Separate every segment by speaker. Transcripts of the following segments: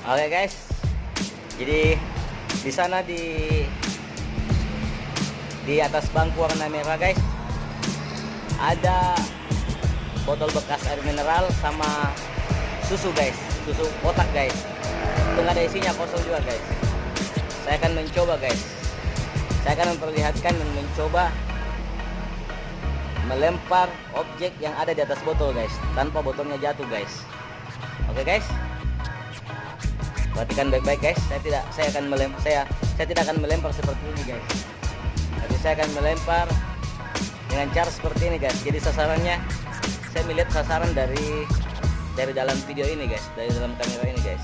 Speaker 1: Oke guys, jadi di sana di atas bangku warna merah guys, ada botol bekas air mineral sama susu guys, susu kotak guys. Itu nggak ada isinya, kosong juga guys. Saya akan mencoba guys. Saya akan memperlihatkan dan mencoba melempar objek yang ada di atas botol guys, tanpa botolnya jatuh guys. Oke guys. Perhatikan baik-baik guys. Saya tidak akan melempar seperti ini guys. Tapi saya akan melempar dengan cara seperti ini guys. Jadi sasarannya saya melihat sasaran dari dalam video ini guys, dari dalam kamera ini guys.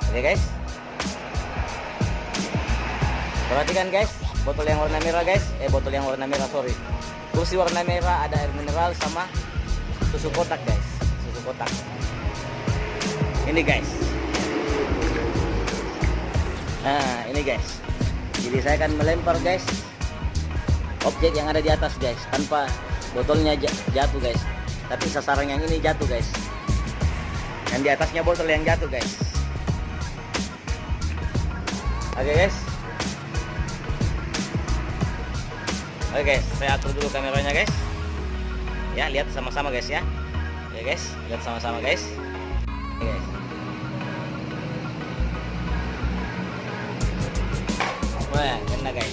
Speaker 1: Oke guys. Perhatikan guys, botol yang warna merah guys, kursi warna merah, ada air mineral sama susu kotak guys, susu kotak. Ini guys. Nah, ini guys. Jadi saya akan melempar guys objek yang ada di atas guys, tanpa botolnya jatuh guys. Tapi sasaran yang ini jatuh guys. Yang di atasnya botol yang jatuh guys. Oke guys. Oke guys, saya atur dulu kameranya guys. Ya, lihat sama-sama guys ya. Oke guys, lihat sama-sama guys. Oke guys. Wah, kena guys.